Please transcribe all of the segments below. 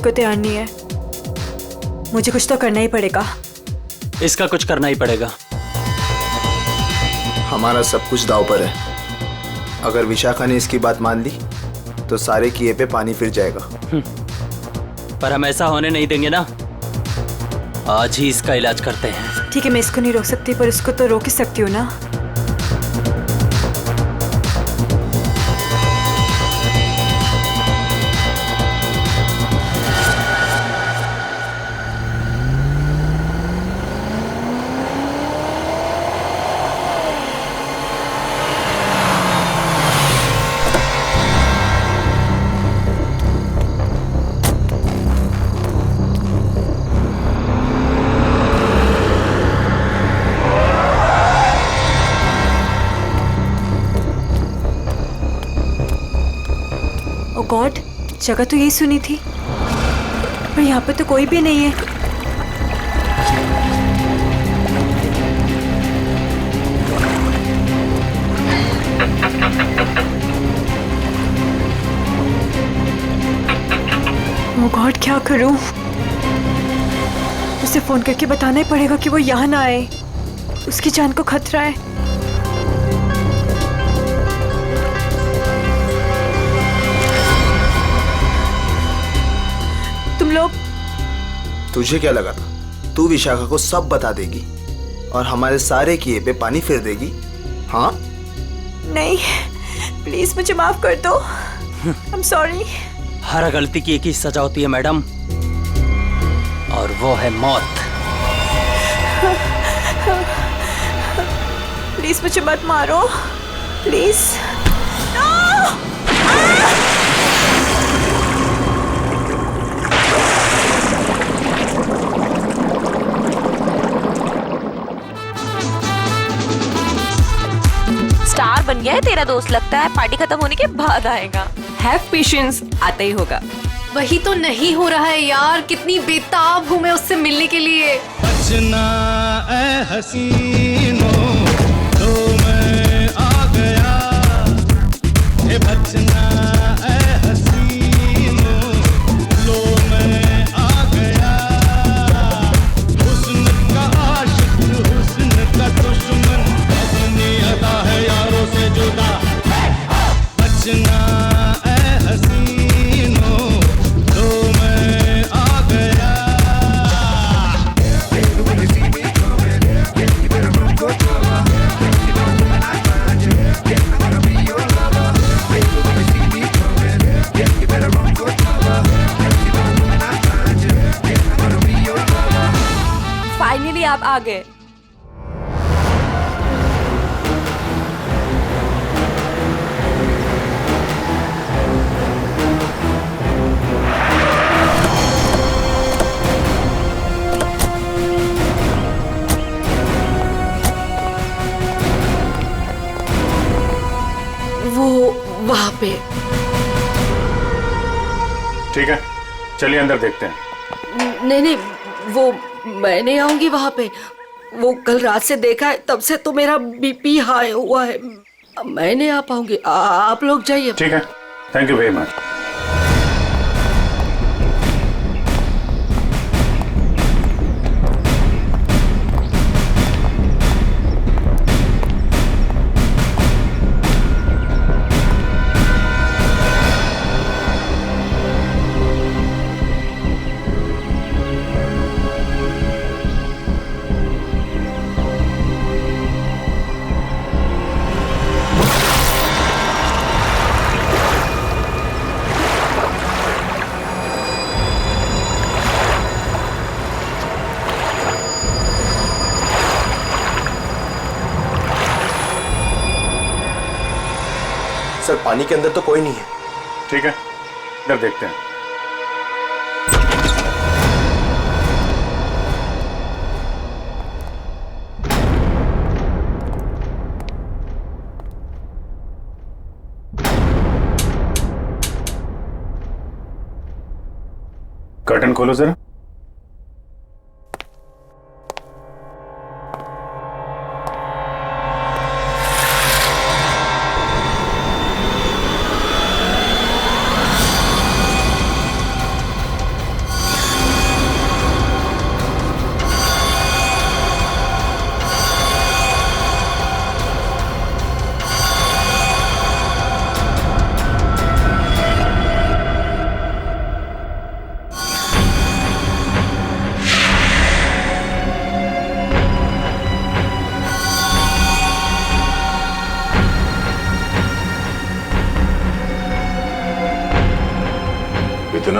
को तैयार नहीं है। मुझे कुछ तो करना ही पड़ेगा। इसका कुछ करना ही पड़ेगा। हमारा सब कुछ दांव पर है। अगर विशाखा ने इसकी बात मान ली तो सारे किए पे पानी फिर जाएगा। पर हम ऐसा होने नहीं देंगे ना। आज ही इसका इलाज करते हैं। ठीक है, मैं इसको नहीं रोक सकती पर इसको तो रोक ही सकती हूँ ना। ओ गॉड, जगह तो यही सुनी थी पर यहाँ पे तो कोई भी नहीं है। ओ गॉड, क्या करूं? उसे फोन करके बताना ही पड़ेगा कि वो यहाँ ना आए। उसकी जान को खतरा है। तुम लोग, तुझे क्या लगा था तू विशाखा को सब बता देगी और हमारे सारे किए पे पानी फिर देगी? हाँ? नहीं, प्लीज मुझे माफ कर दो। I am sorry. हर गलती की एक ही सजा होती है मैडम, और वो है मौत। प्लीज मुझे मत मारो, प्लीज। स्टार बन गया है तेरा दोस्त, लगता है पार्टी खत्म होने के बाद आएगा। हैव पेशेंस, आता ही होगा। वही तो नहीं हो रहा है यार, कितनी बेताब हूँ मैं उससे मिलने के लिए। बचना ऐ हसीनो तो मैं आ गया, ये बचना ऐ हसीनो लो मैं आ गया। हुस्न का आशिक हुस्न का दुश्मन, अपनी अदा है यारों से जुदा। बचना ऐ हसीनो तो मैं आ गया। फाइनली आप आ गए। वो वहाँ पे। ठीक है, चलिए अंदर देखते हैं। नहीं नहीं, वो मैं नहीं आऊंगी वहाँ पे। वो कल रात से देखा है, तब से तो मेरा बीपी हाई हुआ है। मैं नहीं आ पाऊंगी, आप लोग जाइए। ठीक है, thank you very much. Sir, पानी के अंदर तो कोई नहीं है। ठीक है, इधर देखते हैं। कर्टन खोलो जरा।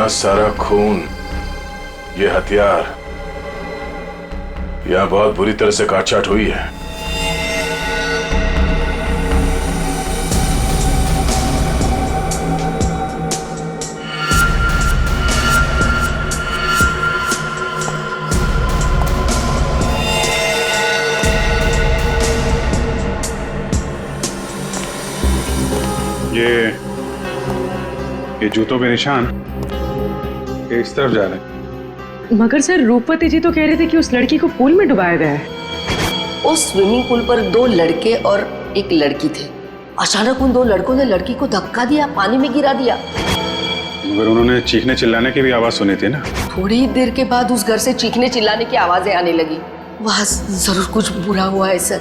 इतना सारा खून, ये हथियार, यह बहुत बुरी तरह से काटछाट हुई है। ये जूतों के निशान ये इस तरफ जा रहे हैं। मगर सर रूपवती जी तो कह रहे थे कि उस लड़की को पूल में डुबाया गया है। उस स्विमिंग पूल पर 2 लड़के और एक लड़की थे। अचानक उन 2 लड़कों ने लड़की को धक्का दिया, पानी में गिरा दिया। मगर उन्होंने चीखने चिल्लाने की भी आवाज सुनी थी ना। थोड़ी देर के बाद उस घर से चीखने चिल्लाने की आवाजें आने लगी। वहां जरूर कुछ बुरा हुआ है सर।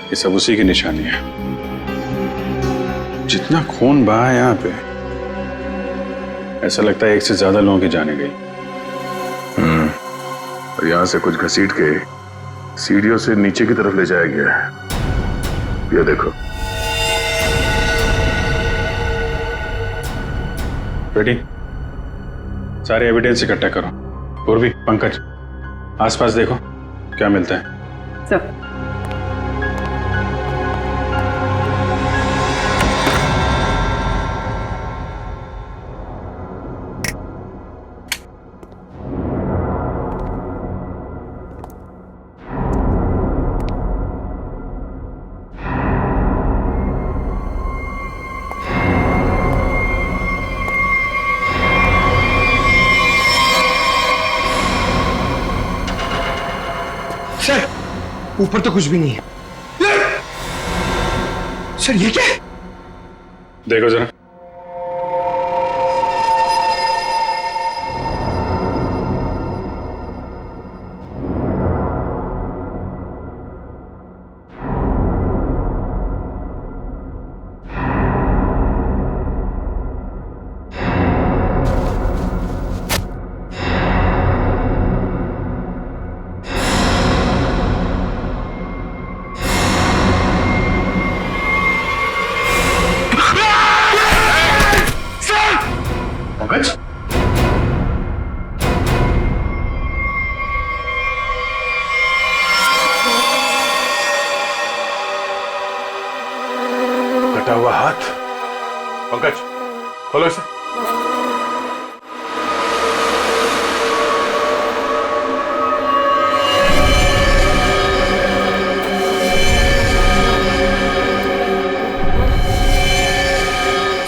ये सब उसी की निशानी है। जितना खून बहा है यहाँ पे, ऐसा लगता है 1 से ज्यादा लोगों की जाने गई। और यहाँ से कुछ घसीट के सीढ़ियों से नीचे की तरफ ले जाया गया है। ये देखो। बेटी, सारे एविडेंस इकट्ठा करो। पूर्वी, पंकज, आसपास देखो क्या मिलता है। सर ऊपर तो कुछ भी नहीं है। सर ये क्या है? देखो जरा। कटा हुआ हाथ। पंकज, खोलो इसे।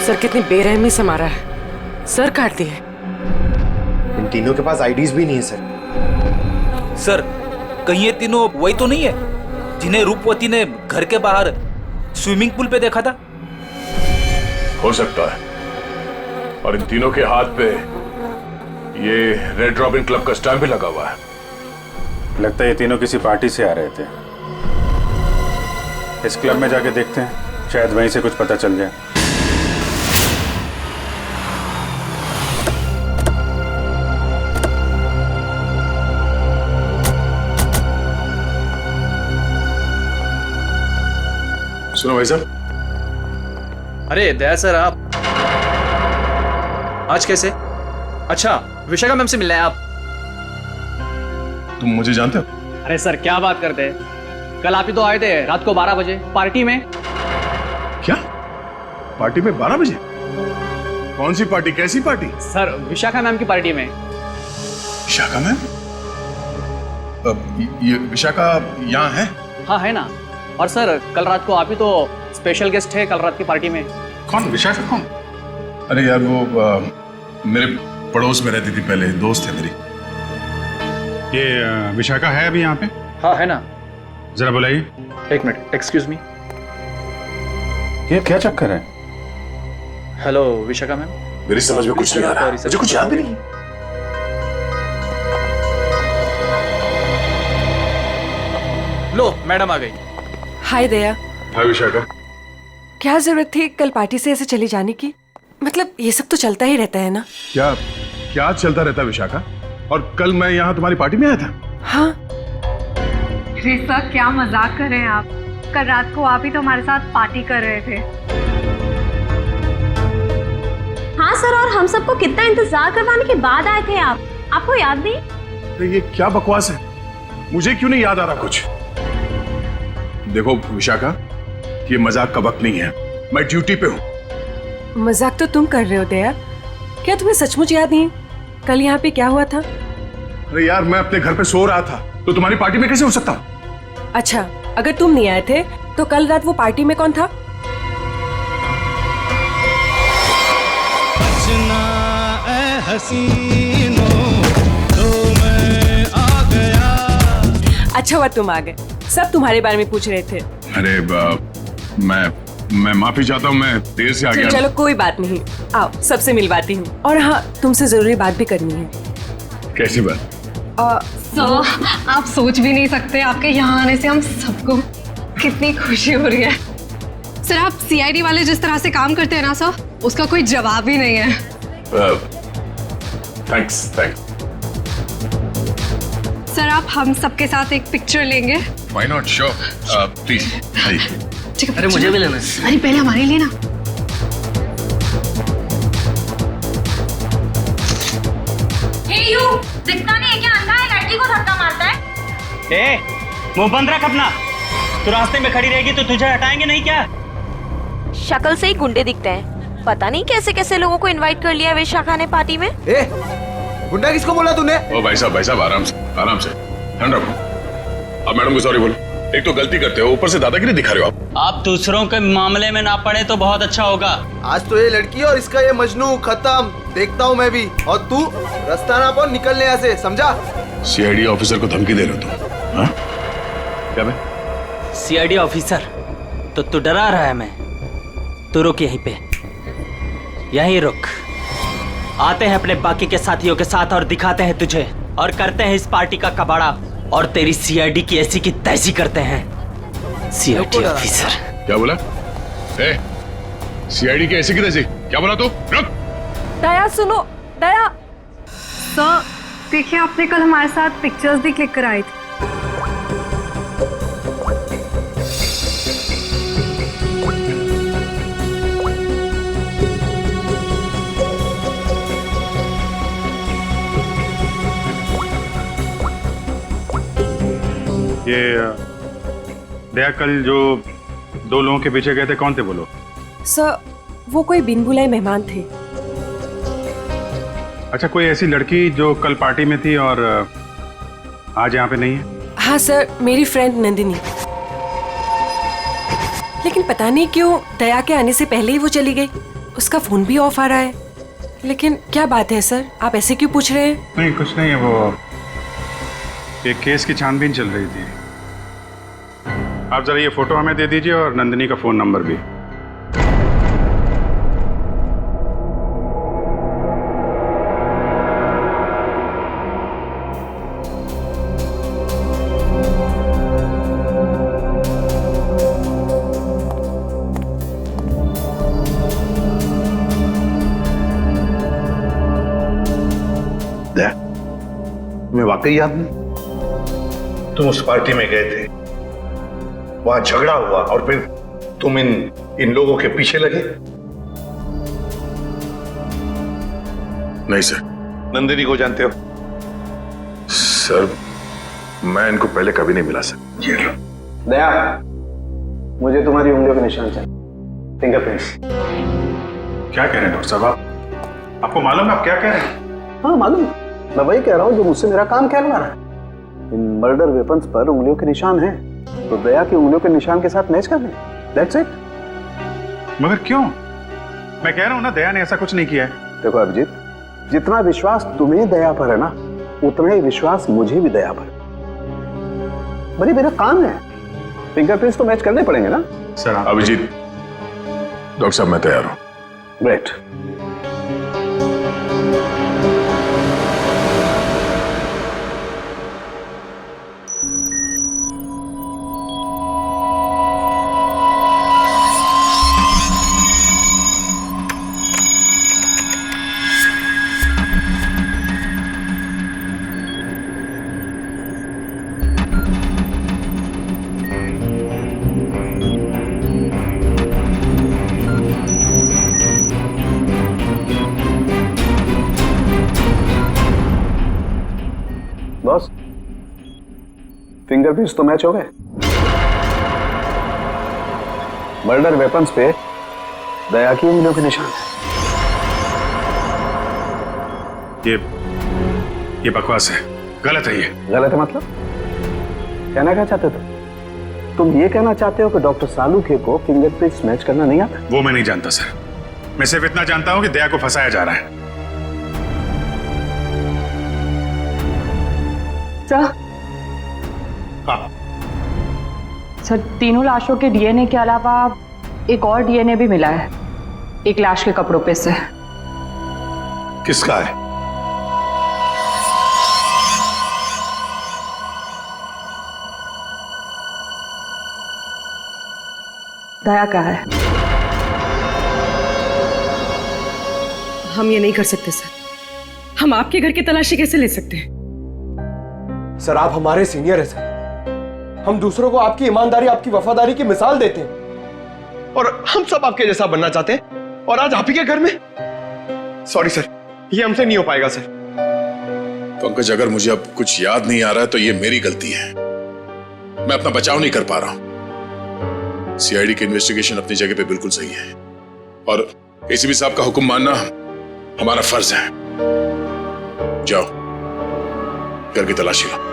सर कितनी बेरहमी से मारा है। सर काट दिए। इन तीनों के पास आईडीज भी नहीं है सर। सर कहीं ये तीनों वही तो नहीं है जिन्हें रूपवती ने घर के बाहर स्विमिंग पूल पे देखा था? हो सकता है। और इन तीनों के हाथ पे ये रेड रॉबिन क्लब का स्टैम्प भी लगा हुआ है। लगता है ये तीनों किसी पार्टी से आ रहे थे। इस क्लब में जाके देखते हैं, शायद वहीं से कुछ पता चल जाए। सुनो भाई साहब। अरे दया सर, आप आज कैसे? अच्छा, विशाखा मैम से मिलना है आप? तुम मुझे जानते हो? अरे सर क्या बात करते हैं, कल आप ही तो आए थे रात को 12 बजे पार्टी में। क्या पार्टी में 12 बजे? कौन सी पार्टी, कैसी पार्टी? सर विशाखा मैम की पार्टी में। विशाखा मैम? ये विशाखा यहाँ है? हाँ है ना। और सर कल रात को आप ही तो स्पेशल गेस्ट है कल रात की पार्टी में। कौन विशाखा? कौन? अरे यार वो मेरे पड़ोस में रहती थी पहले, दोस्त है मेरी। ये विशाखा है अभी यहाँ पे? हाँ है ना। जरा बुलाइए। 1 मिनट, एक्सक्यूज मी। ये क्या चक्कर है? Hello Vishakha ma'am. मेरी समझ में कुछ नहीं आ रहा, मुझे कुछ याद भी नहीं। लो मैडम आ गई। हाय दया। हाय विशाखा। क्या जरूरत थी कल पार्टी से ऐसे चली जाने की? मतलब ये सब तो चलता ही रहता है ना। क्या क्या चलता रहता है विशाखा? और कल मैं यहाँ तुम्हारी पार्टी में आया था। हाँ। सर क्या मजाक कर रहे हैं आप? कल रात को आप ही तो हमारे साथ पार्टी कर रहे थे। हाँ सर, और हम सबको कितना इंतजार करवाने के बाद आए थे आप, आपको याद नहीं? अरे ये क्या बकवास है, मुझे क्यों नहीं याद आ रहा कुछ। देखो विशाखा, ये मजाक का वक्त नहीं है, मैं ड्यूटी पे हूँ। मजाक तो तुम कर रहे हो दया, क्या तुम्हें सचमुच याद नहीं? कल यहाँ पे क्या हुआ था? अरे यार, मैं अपने घर पे सो रहा था, तो तुम्हारी पार्टी में कैसे हो सकता हूँ? अच्छा, अगर तुम नहीं आए थे तो कल रात वो पार्टी में कौन था? बचना ए हसीनो, तो मैं आ गया। अच्छा हुआ तुम आ गए, सब तुम्हारे बारे में पूछ रहे थे। अरे मैं माफी चाहता हूँ, मैं देर से आ गया। चलो कोई बात नहीं, आओ सबसे मिलवाती हूँ। और हाँ, तुमसे जरूरी बात भी करनी है। कैसी बात? आप सोच भी नहीं सकते, आपके यहाँ आने से हम सबको कितनी खुशी हो रही है। सर, आप सीआईडी वाले जिस तरह से काम करते हैं ना सर, उसका कोई जवाब ही नहीं है। थैंक्स। सर, आप हम सबके साथ एक पिक्चर लेंगे? Why not? Sure. Please. ठीक है। अरे मुझे भी लेना है। अरे पहले हमारे लिए ना। दिखता नहीं है क्या? अंधा है, लड़की को धक्का मारता है। मुंह बंद रख अपना। तू रास्ते में खड़ी रहेगी तो तुझे हटाएंगे नहीं क्या? शक्ल से ही गुंडे दिखते हैं, पता नहीं कैसे कैसे लोगों को इनवाइट कर लिया विशाखा ने पार्टी में। गुंडा किसको बोला तूने? ओ भाई साहब आराम से ठंड रखो। अब मैडम को सॉरी बोलो, एक तो गलती करते हो, ऊपर से दादागिरी दिखा रहे हो आप दूसरों के मामले में ना पड़े तो बहुत अच्छा होगा। आज तो ये लड़की और इसका ये मजनू खत्म, देखता हूँ मैं भी। और तू रास्ता ना पाओ, निकलने यहाँ से, समझा? सीआईडी ऑफिसर को धमकी दे रहे हो तुम? हाँ? क्या बे? सीआईडी ऑफिसर तो तू डरा रहा है? मैं तू रुक यहीं पे, यहीं रुक। आते हैं अपने बाकी के साथियों के साथ और दिखाते हैं तुझे, और करते हैं इस पार्टी का कबाड़ा, और तेरी सीआईडी की ऐसी की तैसी करते हैं। सीआईडी ऑफिसर क्या बोला? सीआईडी की ऐसी की तैसी क्या बोला तू? रुक। दया सुनो, दया। सर देखिए, आपने कल हमारे साथ पिक्चर्स भी क्लिक कराई थी। ये दया, कल जो 2 लोगों के पीछे गए थे, कौन थे वो लोग? सर, वो कोई बिन बुलाए मेहमान थे। अच्छा, कोई ऐसी लड़की जो कल पार्टी में थी और आज यहाँ पे नहीं है? हाँ सर, मेरी फ्रेंड नंदिनी। लेकिन पता नहीं क्यों दया के आने से पहले ही वो चली गई। उसका फोन भी ऑफ आ रहा है। लेकिन क्या बात है सर, आप ऐसे क्यों पूछ रहे हैं? नहीं, कुछ नहीं है, वो एक केस की छानबीन चल रही थी। आप जरा ये फोटो हमें दे दीजिए और नंदिनी का फोन नंबर भी। तुम्हें वाकई याद नहीं? तुम उस पार्टी में गए थे, वहां झगड़ा हुआ और फिर तुम इन लोगों के पीछे लगे? नहीं सर। नंदिनी को जानते हो? सर, मैं इनको पहले कभी नहीं मिला सर। ये लो। दया, मुझे तुम्हारी उंगलियों के निशान चाहिए, फिंगरप्रिंट्स। क्या कह रहे हैं डॉक्टर साहब? आपको मालूम है आप क्या कह रहे हैं? हाँ मालूम, मैं वही कह रहा हूँ जो मुझसे मेरा काम कहलवा रहा है। इन मर्डर वेपन्स पर उंगलियों के निशान हैं, तो दया की उंगलियों के निशान के साथ मैच कर लें। That's it. मगर क्यों? मैं कह रहा हूँ ना, दया ने ऐसा कुछ नहीं किया है। देखो अभिजीत, जितना विश्वास तुम्हें दया पर है ना, उतना ही विश्वास मुझे भी दया पर। बड़ी मेरा काम है, फिंगरप्रिंट्स तो मैच करने पड़ेंगे ना सर। अभिजीत, डॉक्टर साहब मैं तैयार हूँ। ग्रेट। बॉस, फिंगरप्रिंट्स तो मैच हो गए। मर्डर वेपन्स पे दया की उंगलियों के निशान है। ये बकवास है, गलत है। ये गलत है मतलब? कहना क्या चाहते हो तुम ये कहना चाहते हो कि डॉक्टर सालूखे को फिंगरप्रिंट्स मैच करना नहीं आता? वो मैं नहीं जानता सर, मैं सिर्फ इतना जानता हूं कि दया को फंसाया जा रहा है। सर, हाँ सर, तीनों लाशों के डीएनए के अलावा एक और डीएनए भी मिला है, एक लाश के कपड़ों पे से। किसका है? दया का है। हम ये नहीं कर सकते सर। हम आपके घर की तलाशी कैसे ले सकते हैं? सर, आप हमारे सीनियर हैं सर। हम दूसरों को आपकी ईमानदारी, आपकी वफादारी की मिसाल देते हैं और हम सब आपके जैसा बनना चाहते हैं, और आज आप ही के घर में। सॉरी सर, ये हमसे नहीं हो पाएगा सर। पंकज, अगर मुझे अब कुछ याद नहीं आ रहा है तो ये मेरी गलती है। मैं अपना बचाव नहीं कर पा रहा हूं। सीआईडी की इन्वेस्टिगेशन अपनी जगह पे बिल्कुल सही है, और एसीपी साहब का हुक्म मानना हमारा फर्ज है। जाओ, घर की तलाशी लो।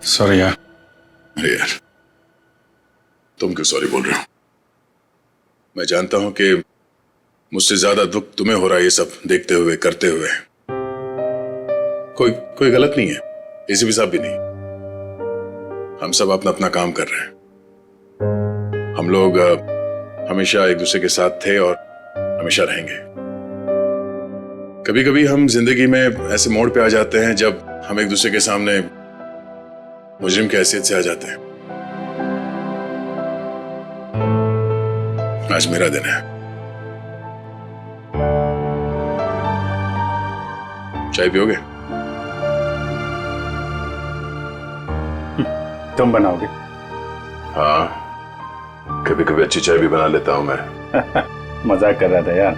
सॉरी यार। अरे यार, तुम क्यों सॉरी बोल रहे हो? मैं जानता हूं कि मुझसे ज्यादा दुख तुम्हें हो रहा है ये सब देखते हुए, करते हुए। कोई गलत नहीं है, एसीपी साहब भी नहीं। हम सब अपना अपना काम कर रहे हैं। हम लोग हमेशा एक दूसरे के साथ थे और हमेशा रहेंगे। कभी कभी हम जिंदगी में ऐसे मोड़ पे आ जाते हैं जब हम एक दूसरे के सामने मुजरिम की हैसियत से आ जाते हैं। आज मेरा दिन है। चाय पियोगे? तुम बनाओगे? हाँ, कभी कभी अच्छी चाय भी बना लेता हूं मैं। मजाक कर रहा था यार।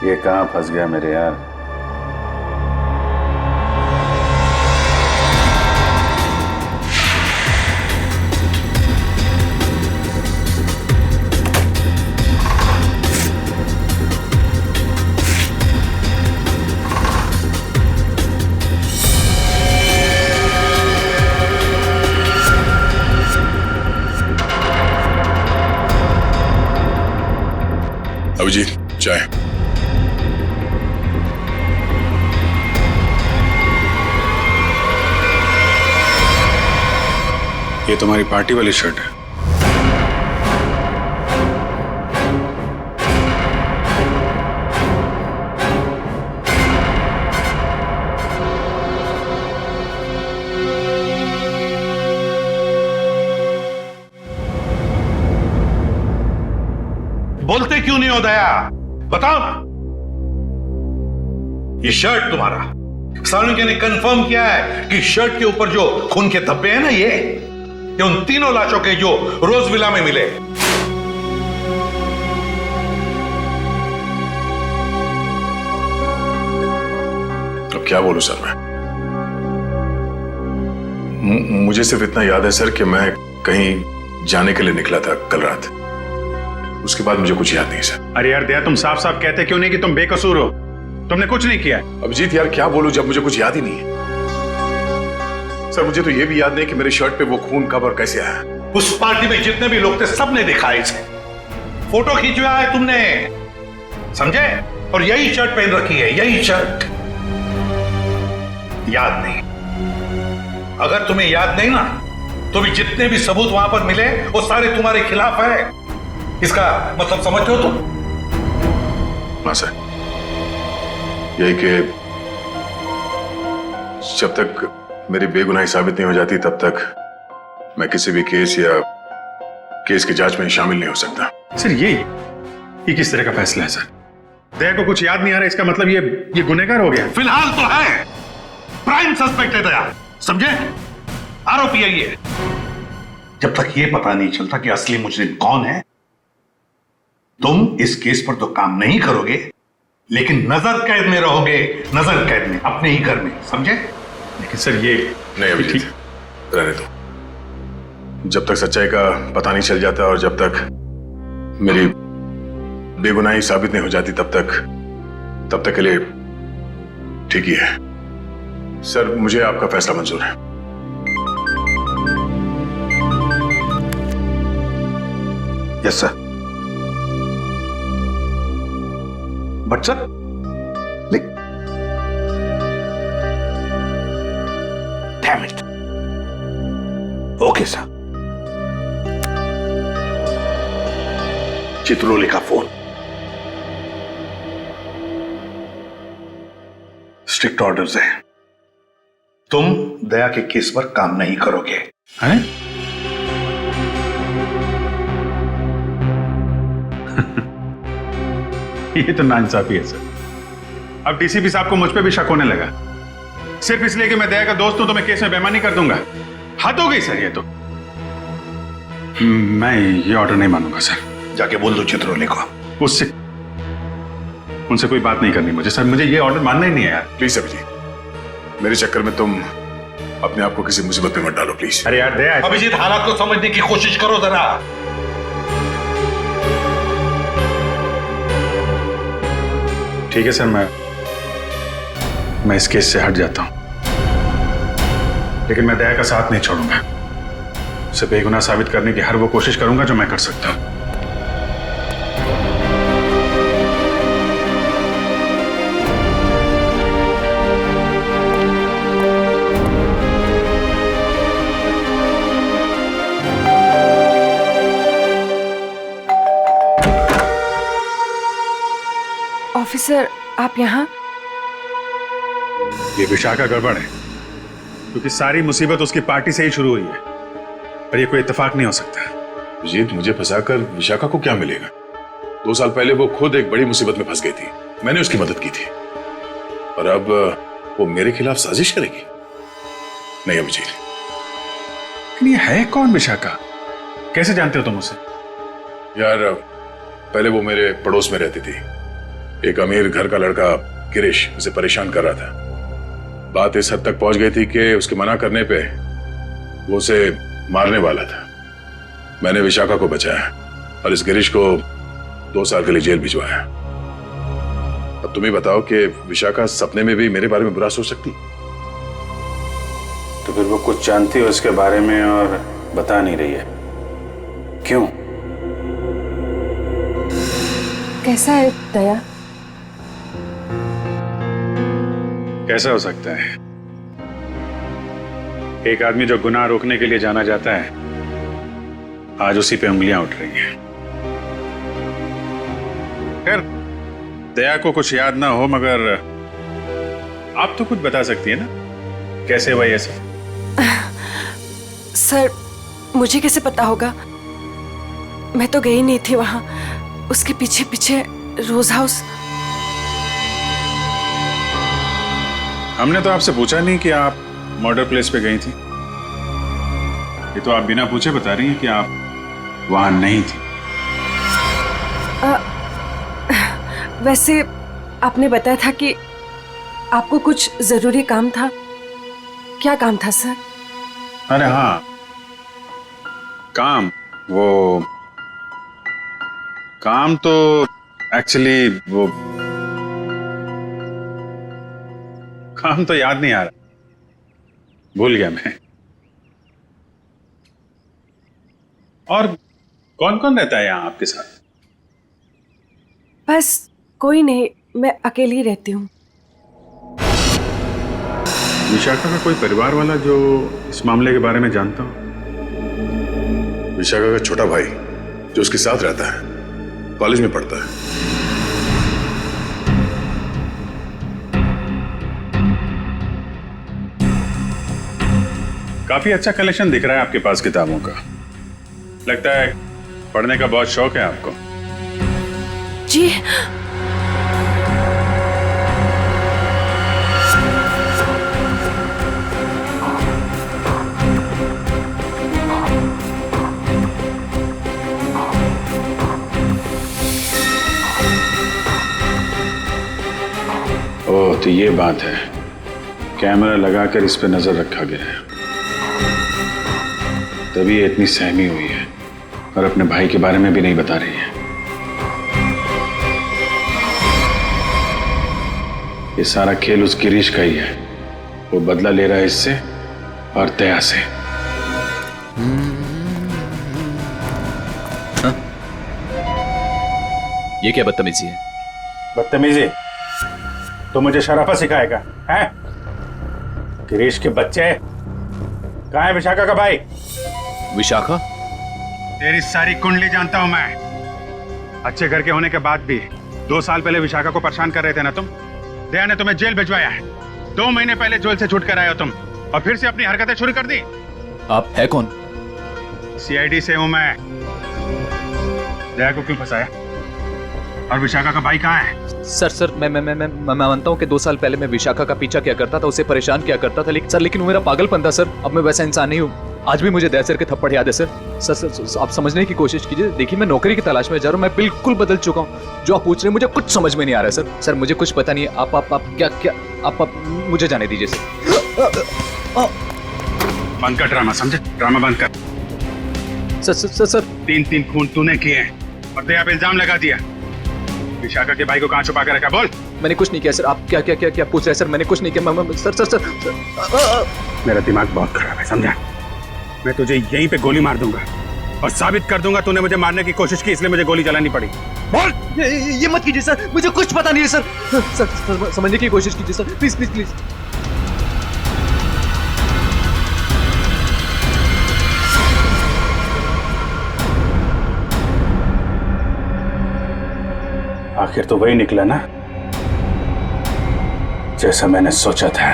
ये कहां फंस गया मेरे यार। अभिजीत, चाय। ये तुम्हारी पार्टी वाली शर्ट है। बोलते क्यों नहीं हो दया? बताओ ना। ये शर्ट तुम्हारा, सालूखे ने कंफर्म किया है कि शर्ट के ऊपर जो खून के धब्बे हैं ना, ये उन तीनों लाशों के जो रोज विला में मिले। अब क्या बोलूं सर मैं? मुझे सिर्फ इतना याद है सर कि मैं कहीं जाने के लिए निकला था कल रात। उसके बाद मुझे कुछ याद नहीं सर। अरे यार दया, तुम साफ साफ कहते क्यों नहीं कि तुम बेकसूर हो? तुमने कुछ नहीं किया। अभिजीत यार, क्या बोलूं जब मुझे कुछ याद ही नहीं है। सर, मुझे तो यह भी याद नहीं कि मेरे शर्ट पे वो खून कब और कैसे आया। उस पार्टी में जितने भी लोग थे सबने देखा इसे। फोटो खींचवाया है तुमने, समझे? और यही शर्ट पहन रखी है, यही शर्ट। याद नहीं? अगर तुम्हें याद नहीं ना, तो भी जितने भी सबूत वहां पर मिले वो सारे तुम्हारे खिलाफ है। इसका मतलब समझते हो तुम? हाँ सर, यही कि जब तक मेरी बेगुनाही साबित नहीं हो जाती तब तक मैं किसी भी केस या केस की जांच में शामिल नहीं हो सकता। सर ये किस तरह का फैसला है सर? दया को कुछ याद नहीं आ रहा, इसका मतलब ये गुनहगार हो गया। फिलहाल तो है, प्राइम सस्पेक्ट है दया, समझे? आरोपी है ये। जब तक ये पता नहीं चलता कि असली मुजरिम कौन है, तुम इस केस पर तो काम नहीं करोगे, लेकिन नजर कैद में रहोगे, नजर कैद में, अपने ही घर में, समझे? लेकिन सर ये नहीं अभिजीत, रहने दो। जब तक सच्चाई का पता नहीं चल जाता और जब तक मेरी बेगुनाही साबित नहीं हो जाती तब तक के लिए ठीक ही है। सर मुझे आपका फैसला मंजूर है। Yes sir. But sir damn it. Okay sir. Chitrole का फोन। स्ट्रिक्ट ऑर्डर्स है, तुम दया के केस पर काम नहीं करोगे। हैं? ये तो नाइंसाफी है सर। अब डीसीपी साहब को मुझ पे भी शक होने लगा, सिर्फ इसलिए कि मैं दया का दोस्त हूं तो मैं केस में बेईमानी कर दूंगा। हद हो गई सर ये तो। मैं ये ऑर्डर नहीं मानूंगा सर। जाके बोल दो चित्रोले को। उनसे कोई बात नहीं करनी मुझे सर, मुझे ये ऑर्डर मानना ही नहीं है यार। प्लीज अभिजीत, मेरे चक्कर में तुम अपने आप को किसी मुसीबत में मत डालो प्लीज। अरे यार दया, अभिजीत हालात को समझने की कोशिश करो जरा। ठीक है सर, मैं इस केस से हट जाता हूं, लेकिन मैं दया का साथ नहीं छोड़ूंगा। उसे बेगुनाह साबित करने की हर वो कोशिश करूंगा जो मैं कर सकता हूं। ऑफिसर आप यहाँ? ये विशाखा गड़बड़ है, क्योंकि सारी मुसीबत उसकी पार्टी से ही शुरू हुई है और ये कोई इत्तेफाक नहीं हो सकता। अभिजीत, मुझे फंसाकर विशाखा को क्या मिलेगा? 2 साल पहले वो खुद एक बड़ी मुसीबत में फंस गई थी, मैंने उसकी मदद की थी, और अब वो मेरे खिलाफ साजिश करेगी? नहीं अभिजीत। लेकिन ये है कौन विशाखा? कैसे जानते हो तुम उसे? यार पहले वो मेरे पड़ोस में रहती थी। एक अमीर घर का लड़का गिरीश उसे परेशान कर रहा था। बात इस हद तक पहुंच गई थी कि उसके मना करने पे वो उसे मारने वाला था। मैंने विशाखा को बचाया और इस गिरीश को 2 साल के लिए जेल भिजवाया। अब तुम ही बताओ कि विशाखा सपने में भी मेरे बारे में बुरा सोच सकती? तो फिर वो कुछ जानती है उसके बारे में और बता नहीं रही है, क्यों? कैसा है दया? कैसा हो सकता है? एक आदमी जो गुनाह रोकने के लिए जाना जाता है, आज उसी पे उंगलियां उठ रही हैं। खैर, दया को कुछ याद ना हो, मगर आप तो कुछ बता सकती है ना, कैसे हुआ ये सब? सर मुझे कैसे पता होगा? मैं तो गई नहीं थी वहां, उसके पीछे पीछे रोज हाउस। हमने तो आपसे पूछा नहीं कि आप मर्डर प्लेस पे गई थी। ये तो आप बिना पूछे बता रही हैं कि आप वहां नहीं थी। वैसे आपने बताया था कि आपको कुछ जरूरी काम था। क्या काम था सर? अरे हाँ, काम तो एक्चुअली वो काम तो याद नहीं आ रहा, भूल गया मैं। और कौन कौन रहता है यहाँ आपके साथ? बस कोई नहीं, मैं अकेली रहती हूँ। विशाखा का कोई परिवार वाला जो इस मामले के बारे में जानता हो? विशाखा का छोटा भाई जो उसके साथ रहता है, कॉलेज में पढ़ता है। काफी अच्छा कलेक्शन दिख रहा है आपके पास किताबों का। लगता है पढ़ने का बहुत शौक है आपको। जी तो ये बात है, कैमरा लगाकर इस पे नजर रखा गया है, तभी ये इतनी सहमी हुई है और अपने भाई के बारे में भी नहीं बता रही है। ये सारा खेल उस गिरीश का ही है। वो बदला ले रहा है इससे और दया से। ये क्या बदतमीजी है? बदतमीजी? तो मुझे शराफत सिखाएगा हैं? गिरीश के बच्चे कहाँ है विशाखा का भाई? विशाखा? तेरी सारी कुंडली जानता हूं मैं। अच्छे घर के होने के बाद भी 2 साल पहले विशाखा को परेशान कर रहे थे ना तुम। दया ने तुम्हें जेल भिजवाया है। 2 महीने पहले जेल से छूट कर आए हो तुम और फिर से अपनी हरकतें शुरू कर दी। आप है कौन? सीआईडी से हूं मैं। दया को क्यों फंसाया? और विशाखा का भाई कहाँ है? सर मैं मानता हूँ कि 2 साल पहले मैं विशाखा का पीछा किया करता था, उसे परेशान किया करता था, लेकिन वो मेरा पागलपन था सर। अब मैं वैसा इंसान नहीं हूँ। आज भी मुझे दया सर के थप्पड़ याद है सर। सर आप समझने की कोशिश कीजिए। देखिए मैं नौकरी की तलाश में जा रहा हूँ। मैं बिल्कुल बदल चुका हूँ। जो आप पूछ रहे हैं मुझे कुछ समझ में नहीं आ रहा है सर। सर मुझे कुछ पता नहीं है। आप क्या आप मुझे जाने दीजिए सर। बंद कर ड्रामा, समझे? ड्रामा बंद कर। सर 3 खून तूने किए हैं और दया पे इल्जाम लगा दिया। विशाखा के भाई को कहाँ छुपा कर रखा? बोल। मैंने कुछ नहीं किया सर। आप क्या पूछ रहे हैं सर? मैंने कुछ नहीं किया। सर मेरा दिमाग बहुत खराब है, समझा? मैं तुझे यहीं पे गोली मार दूंगा और साबित कर दूंगा तूने मुझे मारने की कोशिश की, इसलिए मुझे गोली चलानी पड़ी। बोल। ये मत कीजिए सर, मुझे कुछ पता नहीं है सर। सर समझने की कोशिश कीजिए सर, प्लीज। आखिर तो वही निकला ना जैसा मैंने सोचा था।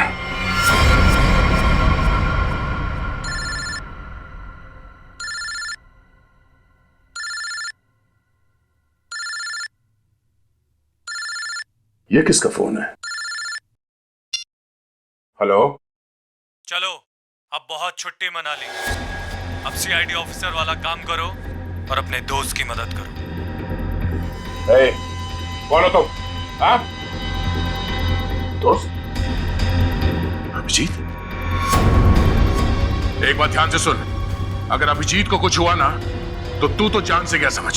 ये किसका फोन है? हेलो? चलो अब बहुत छुट्टी मना ली। अब सीआईडी ऑफिसर वाला काम करो और अपने दोस्त की मदद करो। कौन हो तुम? हाँ? दोस्त? अभिजीत? एक बात ध्यान से सुन, अगर अभिजीत को कुछ हुआ ना तो तू तो जान से गया समझ।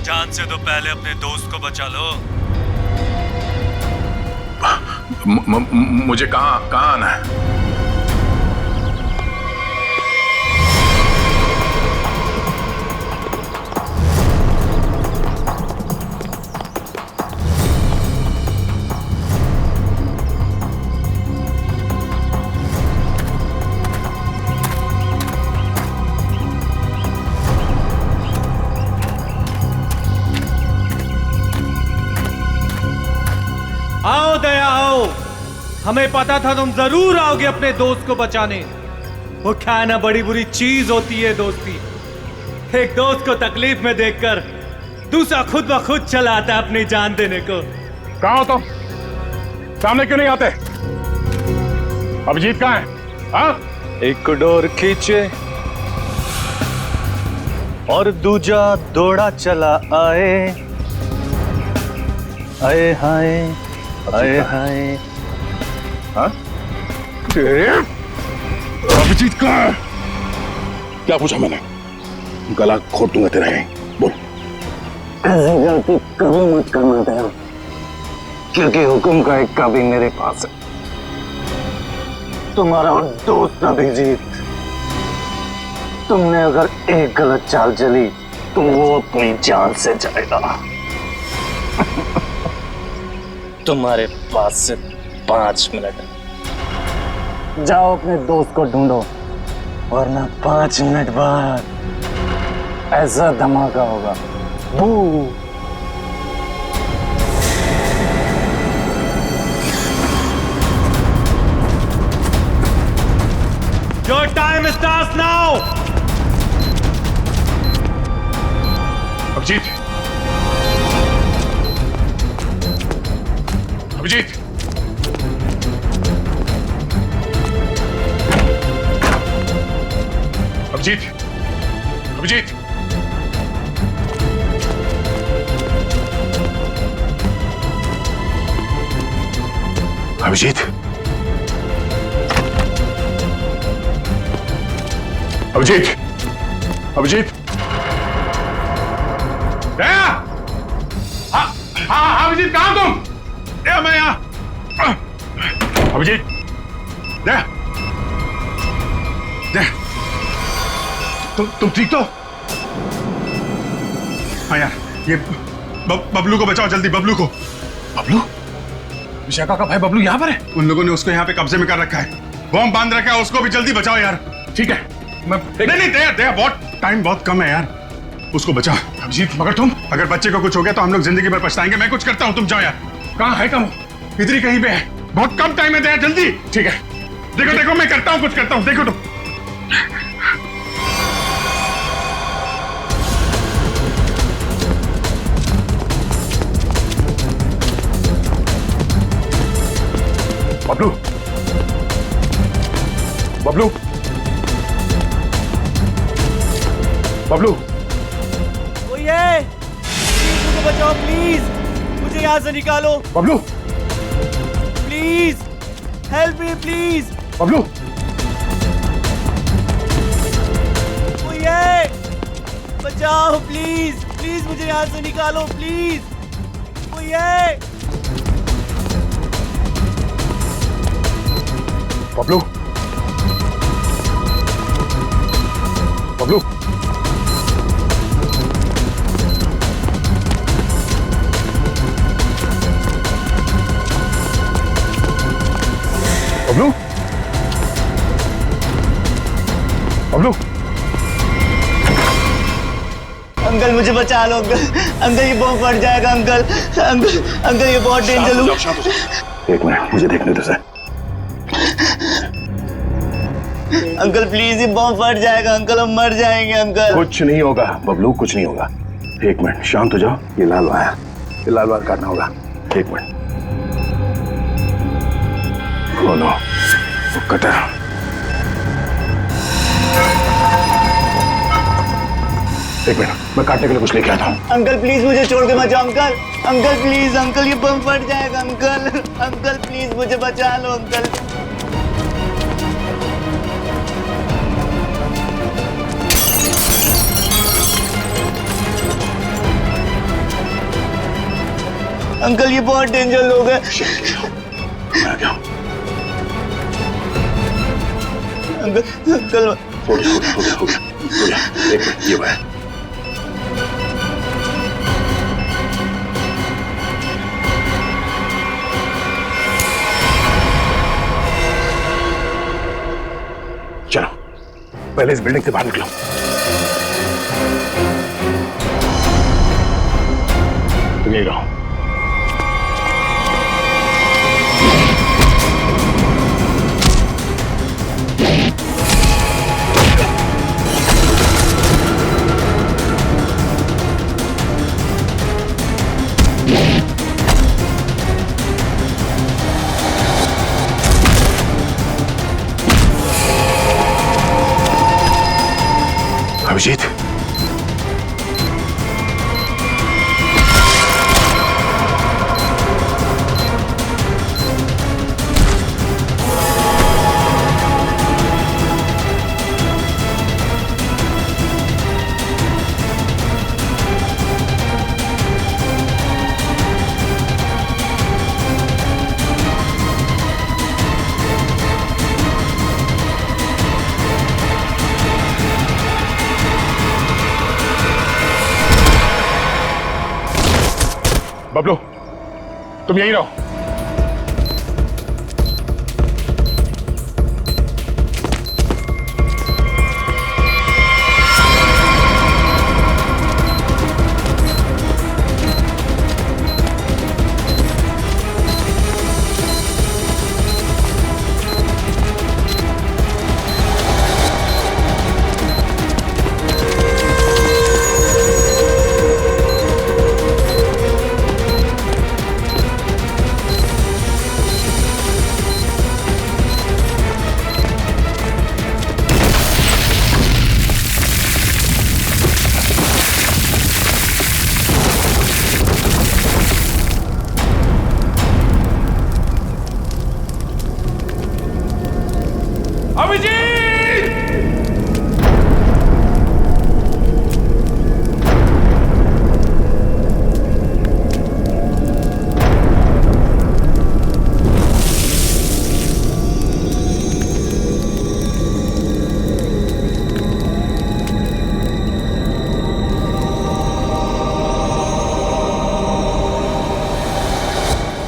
जान से तो पहले अपने दोस्त को बचा लो। मुझे कहाँ आना है? आओ दया आओ, हमें पता था तुम जरूर आओगे अपने दोस्त को बचाने। वो क्या ना बड़ी बुरी चीज होती है दोस्ती। एक दोस्त को तकलीफ में देखकर दूसरा खुद ब खुद चला आता है अपनी जान देने को। कहाँ हो तुम? सामने क्यों नहीं आते? अभिजीत कहाँ है? हाँ? एक डोर खींचे और दूजा दौड़ा चला आए। आए हाय आए हाय। हाँ? अभिजीत कहाँ है? क्या पूछा मैंने? गला घोट दूंगा तेरा यहीं। बोल। ऐसी गलती कभी मत करना दया, क्योंकि हुक्म का एक कभी मेरे पास है। तुम्हारा दोस्त अभिजीत, तुमने अगर एक गलत चाल चली तो वो अपनी जान से जाएगा। तुम्हारे पास से 5 मिनट। जाओ अपने दोस्त को ढूंढो, वरना 5 मिनट बाद ऐसा धमाका होगा। बू। Your time starts now. Abhijit, Abhijit, Abhijit, Abhijit, Abhijit, Abhijit, Abhijit, दया! हाँ अभिजीत, कहाँ तुम? दया, मैं यहाँ। अभिजीत, दया, दया, तुम ठीक तो? हाँ यार, ये बबलू को बचाओ जल्दी, बबलू को। बबलू? विशाखा का भाई बबलू यहाँ पर है? उन लोगों ने उसको यहाँ पे कब्जे में कर रखा है, बॉम्ब बांध रखा है, उसको भी जल्दी बचाओ यार। ठीक है, मैं नहीं दया, बहुत टाइम बहुत कम है यार, उसको बचाओ। अभिजीत, मगर तुम, अगर बच्चे को कुछ हो गया तो हम लोग जिंदगी भर पछताएंगे। मैं कुछ करता हूँ, तुम जाओ यार। कहाँ है कम? इधर ही कहीं पे है, बहुत कम टाइम है दया, जल्दी। ठीक है, देखो देखो मैं करता हूँ, कुछ करता हूँ, देखो तुम। बबलू, बबलू, बबलू, ओए, मुझे बचाओ प्लीज, मुझे यहाँ से निकालो। Bablu, please, help me please. Bablu, ओए, बचाओ प्लीज, प्लीज मुझे यहाँ से निकालो प्लीज। ओए, बबलू, बबलू, बबलू, बबलू, अंकल मुझे बचा लो अंकल, अंकल ये बॉम्ब फट जाएगा अंकल, अंकल अंकल ये बहुत डेंजर। एक मिनट, मुझे देखने दो सर। अंकल प्लीज ये बॉम्ब फट जाएगा अंकल, हम मर जाएंगे अंकल। कुछ नहीं होगा बबलू, कुछ नहीं होगा। एक मिनट, शांत हो जाओ। ये लाल वायर, ये लाल वायर काटना होगा। एक मिनट। Oh no, cutter. एक मिनट, मैं काटने के लिए कुछ लेके आता हूँ। अंकल प्लीज मुझे छोड़ के बचाओ अंकल, अंकल प्लीज अंकल ये बम फट जाएगा अंकल, अंकल प्लीज मुझे बचा लो अंकल। अंकल ये बहुत डेंजर लोग हैं। मैं क्या? अंकल अंकल हो गया। एक मिनट, ये वायर। चलो पहले इस बिल्डिंग से बाहर निकलो। तुम यही रहो। अभिजीत, बबलू, तुम यहीं रहो।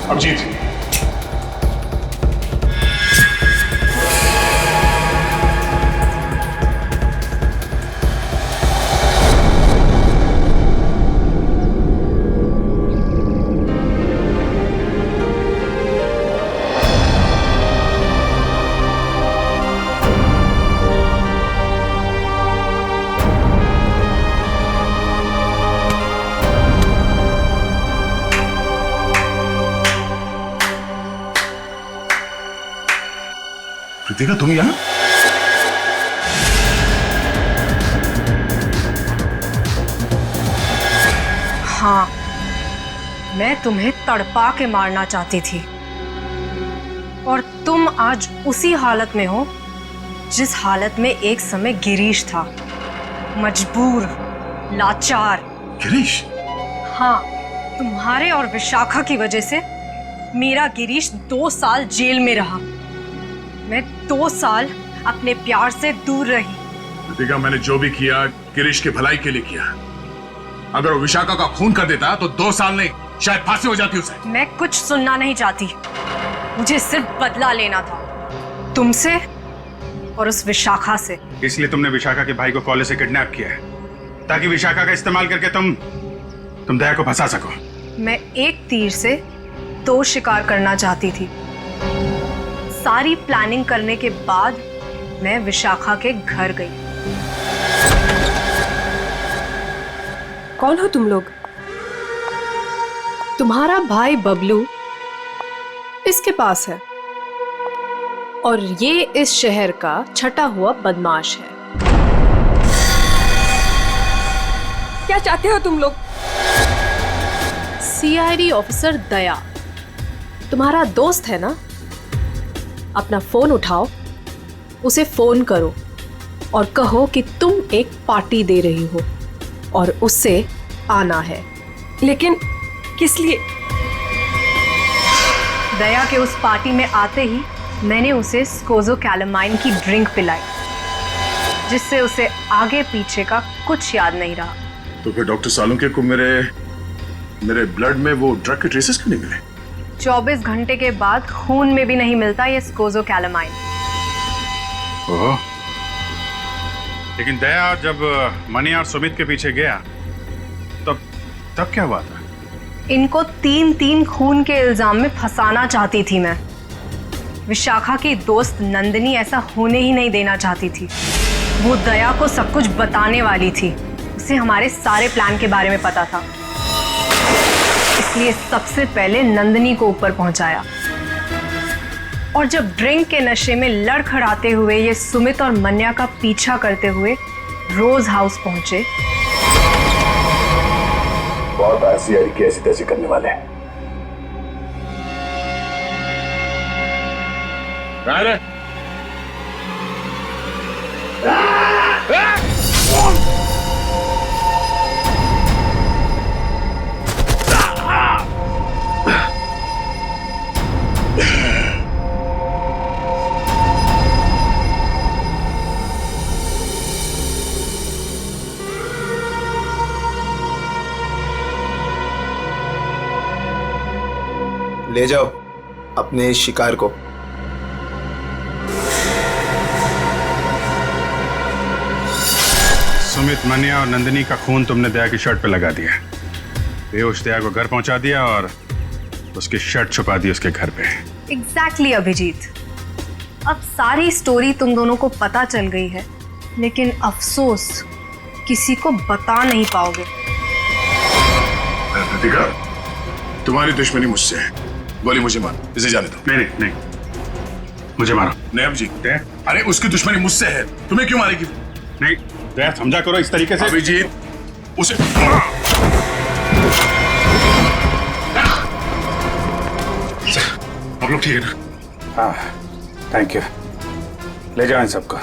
अभिजीत, कृतिका तुम यहाँ? हाँ, मैं तुम्हें तड़पा के मारना चाहती थी और तुम आज उसी हालत में हो जिस हालत में एक समय गिरीश था, मजबूर, लाचार। गिरीश? हाँ, तुम्हारे और विशाखा की वजह से मेरा गिरीश 2 साल जेल में रहा। मैं 2 साल अपने प्यार से दूर रही। कृतिका, मैंने जो भी किया गिरीश की भलाई के लिए किया। अगर वो विशाखा का खून कर देता तो 2 साल नहीं, शायद फांसी हो जाती उसे। मैं कुछ सुनना नहीं चाहती, मुझे सिर्फ बदला लेना था, तुमसे और उस विशाखा से। इसलिए तुमने विशाखा के भाई को कॉलेज से किडनैप किया है, ताकि विशाखा का इस्तेमाल करके तुम दया को फंसा सको। मैं एक तीर से 2 शिकार करना चाहती थी। सारी प्लानिंग करने के बाद मैं विशाखा के घर गई। कौन हो तुम लोग? तुम्हारा भाई बबलू इसके पास है और ये इस शहर का छटा हुआ बदमाश है। क्या चाहते हो तुम लोग? सीआईडी ऑफिसर दया तुम्हारा दोस्त है ना? अपना फोन उठाओ, उसे फोन करो और कहो कि तुम एक पार्टी दे रही हो और उससे आना है। लेकिन किस लिए? दया के उस पार्टी में आते ही मैंने उसे स्कोज़ोकैलामाइन की ड्रिंक पिलाई, जिससे उसे आगे पीछे का कुछ याद नहीं रहा। तो फिर डॉक्टर सालुंके को मेरे ब्लड में वो ड्रग के ट्रेसेस क्यों नहीं मिले? 24 घंटे के बाद खून में भी नहीं मिलता ये स्कोज़ोकैलामाइन। ओह, लेकिन दया जब मनी और सुमित के पीछे गया तब क्या हुआ था? इनको 3 खून के इल्जाम में फंसाना चाहती थी मैं। विशाखा की दोस्त नंदिनी ऐसा होने ही नहीं देना चाहती थी। वो दया को सब कुछ बताने वाली थी, उसे हमारे सारे प्लान के बारे में पता था, इसलिए सबसे पहले नंदिनी को ऊपर पहुंचाया। और जब ड्रिंक के नशे में लड़खड़ाते हुए ये सुमित और मन्या का पीछा करते हुए रोज हाउस पहुंचे, बहुत ऐसी ऐसी तैसी करने वाले हैं। ले जाओ अपने शिकार को। सुमित, मन्या और नंदिनी का खून तुमने दया की शर्ट पे लगा दिया। बेहोश दया को घर पहुंचा दिया और उसकी शर्ट छुपा दी उसके घर पे। एग्जैक्टली अभिजीत, अब सारी स्टोरी तुम दोनों को पता चल गई है, लेकिन अफसोस किसी को बता नहीं पाओगे। कृतिका, तुम्हारी दुश्मनी मुझसे है, गोली मुझे मार, इसे जाने दो। नहीं, मुझे मारो। नहीं अभिजीत, अरे उसकी दुश्मनी मुझसे है, तुम्हें क्यों मारेगी? नहीं दया, समझा करो इस तरीके से। अभिजीत, उसे आप लोग ठीक है ना? हाँ, थैंक यू। ले जाओ इन सबको।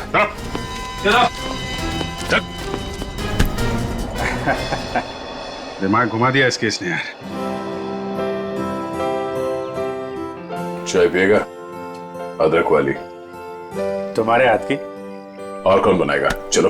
दिमाग घुमा दिया इस केस ने यार। चाय पिएगा? अदरक वाली। तुम्हारे हाथ की। और कौन बनाएगा? चलो।